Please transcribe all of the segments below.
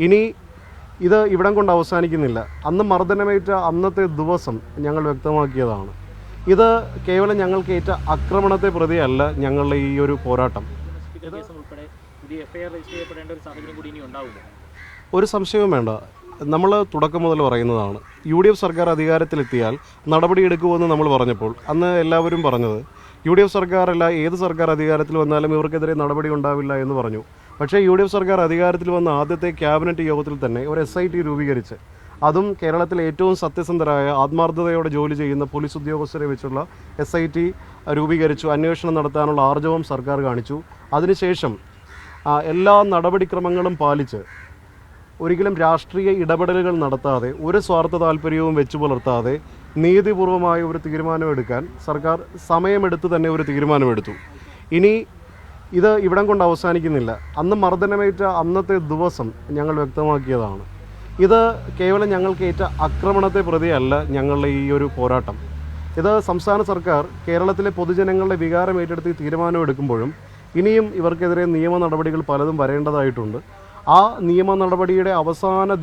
ഇനി ഇത് ഇവിടം കൊണ്ട് അവസാനിക്കുന്നില്ല. അന്ന് മർദ്ദനമേറ്റ അന്നത്തെ ദിവസം ഞങ്ങൾ വ്യക്തമാക്കിയതാണ്. ഇത് കേവലം ഞങ്ങൾക്കേറ്റ ആക്രമണത്തെ പ്രതിയല്ല ഞങ്ങളുടെ ഈ ഒരു പോരാട്ടം. ഒരു സംശയവും വേണ്ട. നമ്മൾ തുടക്കം മുതൽ പറയുന്നതാണ്, UDF സർക്കാർ അധികാരത്തിലെത്തിയാൽ നടപടിയെടുക്കുമെന്ന് നമ്മൾ പറഞ്ഞപ്പോൾ അന്ന് എല്ലാവരും പറഞ്ഞത് UDF സർക്കാരല്ല, ഏത് സർക്കാർ അധികാരത്തിൽ വന്നാലും ഇവർക്കെതിരെ നടപടി ഉണ്ടാവില്ല എന്ന് പറഞ്ഞു. പക്ഷേ UDF സർക്കാർ അധികാരത്തിൽ വന്ന ആദ്യത്തെ ക്യാബിനറ്റ് യോഗത്തിൽ തന്നെ ഒരു SIT രൂപീകരിച്ച്, അതും കേരളത്തിലെ ഏറ്റവും സത്യസന്ധരായ ആത്മാർത്ഥതയോടെ ജോലി ചെയ്യുന്ന പോലീസ് ഉദ്യോഗസ്ഥരെ വെച്ചുള്ള SIT രൂപീകരിച്ചു. അന്വേഷണം നടത്താനുള്ള ആർജവം സർക്കാർ കാണിച്ചു. അതിനുശേഷം എല്ലാ നടപടിക്രമങ്ങളും പാലിച്ച് ഒരിക്കലും രാഷ്ട്രീയ ഇടപെടലുകൾ നടത്താതെ, ഒരു സ്വാർത്ഥ താല്പര്യവും വെച്ചു പുലർത്താതെ നീതിപൂർവമായ ഒരു തീരുമാനമെടുക്കാൻ സർക്കാർ സമയമെടുത്ത് തന്നെ ഒരു തീരുമാനമെടുത്തു. ഇനി ഇത് ഇവിടം കൊണ്ട് അവസാനിക്കുന്നില്ല. അന്ന് മർദ്ദനമേറ്റ അന്നത്തെ ദിവസം ഞങ്ങൾ വ്യക്തമാക്കിയതാണ്. ഇത് കേവലം ഞങ്ങൾക്കേറ്റ ആക്രമണത്തെ പ്രതിയല്ല ഞങ്ങളുടെ ഈ ഒരു പോരാട്ടം. ഇത് സംസ്ഥാന സർക്കാർ കേരളത്തിലെ പൊതുജനങ്ങളുടെ വികാരം ഏറ്റെടുത്ത് തീരുമാനമെടുക്കുമ്പോഴും ഇനിയും ഇവർക്കെതിരെ നിയമ നടപടികൾ പലതും വരേണ്ടതായിട്ടുണ്ട്. ആ നിയമ നടപടിയുടെ അവസാന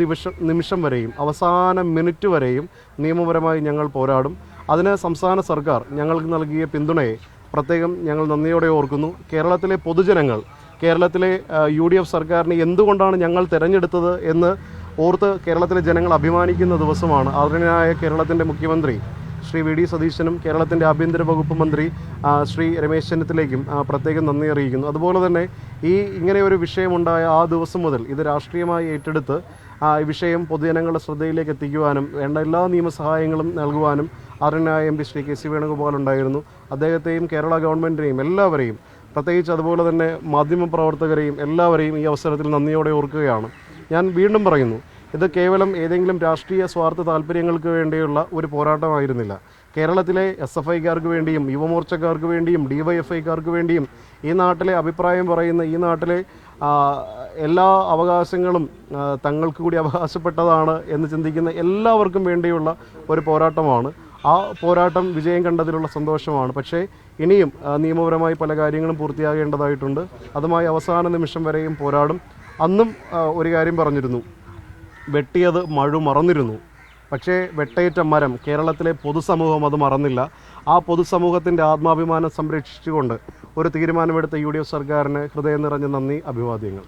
നിമിഷം വരെയും അവസാന മിനിറ്റ് വരെയും നിയമപരമായി ഞങ്ങൾ പോരാടും. അതിന് സംസ്ഥാന സർക്കാർ ഞങ്ങൾക്ക് നൽകിയ പിന്തുണയെ പ്രത്യേകം ഞങ്ങൾ നന്ദിയോടെ ഓർക്കുന്നു. കേരളത്തിലെ പൊതുജനങ്ങൾ കേരളത്തിലെ UDF സർക്കാരിനെ എന്തുകൊണ്ടാണ് ഞങ്ങൾ തിരഞ്ഞെടുത്തത് എന്ന് ഓർത്ത് കേരളത്തിലെ ജനങ്ങൾ അഭിമാനിക്കുന്ന ദിവസമാണ്. ആദരണീയനായ കേരളത്തിൻ്റെ മുഖ്യമന്ത്രി ശ്രീ VD സതീശനും കേരളത്തിൻ്റെ ആഭ്യന്തര വകുപ്പ് മന്ത്രി ശ്രീ രമേശ് ചെന്നിത്തലയ്ക്കും പ്രത്യേകം നന്ദി അറിയിക്കുന്നു. അതുപോലെ തന്നെ ഇങ്ങനെ ഒരു വിഷയമുണ്ടായ ആ ദിവസം മുതൽ ഇത് രാഷ്ട്രീയമായി ഏറ്റെടുത്ത് ഈ വിഷയം പൊതുജനങ്ങളുടെ ശ്രദ്ധയിലേക്ക് എത്തിക്കുവാനും വേണ്ട എല്ലാ നിയമസഹായങ്ങളും നൽകുവാനും ആദരണീയനായ MP ശ്രീ KC വേണുഗോപാൽ ഉണ്ടായിരുന്നു. അദ്ദേഹത്തെയും കേരള ഗവൺമെൻറ്റിനെയും എല്ലാവരെയും, പ്രത്യേകിച്ച് അതുപോലെ തന്നെ മാധ്യമപ്രവർത്തകരെയും എല്ലാവരെയും ഈ അവസരത്തിൽ നന്ദിയോടെ ഓർക്കുകയാണ്. ഞാൻ വീണ്ടും പറയുന്നു, ഇത് കേവലം ഏതെങ്കിലും രാഷ്ട്രീയ സ്വാർത്ഥ താല്പര്യങ്ങൾക്ക് വേണ്ടിയുള്ള ഒരു പോരാട്ടമായിരുന്നില്ല. കേരളത്തിലെ SFIക്കാർക്ക് വേണ്ടിയും യുവമോർച്ചക്കാർക്ക് വേണ്ടിയും DYFIക്കാർക്ക് വേണ്ടിയും ഈ നാട്ടിലെ അഭിപ്രായം പറയുന്ന, ഈ നാട്ടിലെ എല്ലാ അവകാശങ്ങളും തങ്ങൾക്ക് കൂടി അവകാശപ്പെട്ടതാണ് എന്ന് ചിന്തിക്കുന്ന എല്ലാവർക്കും വേണ്ടിയുള്ള ഒരു പോരാട്ടമാണ്. ആ പോരാട്ടം വിജയം കണ്ടതിലുള്ള സന്തോഷമാണ്. പക്ഷേ ഇനിയും നിയമപരമായി പല കാര്യങ്ങളും പൂർത്തിയാകേണ്ടതായിട്ടുണ്ട്. അതുമായി അവസാന നിമിഷം വരെയും പോരാടും. അന്നും ഒരു കാര്യം പറഞ്ഞിരുന്നു, വെട്ടിയത് മറന്നിരുന്നു. പക്ഷേ വെട്ടേറ്റ മരം കേരളത്തിലെ പൊതുസമൂഹം അത് മറന്നില്ല. ആ പൊതുസമൂഹത്തിൻ്റെ ആത്മാഭിമാനം സംരക്ഷിച്ചുകൊണ്ട് ഒരു തീരുമാനമെടുത്ത UDF സർക്കാരിന് ഹൃദയം നിറഞ്ഞ നന്ദി, അഭിവാദ്യങ്ങൾ.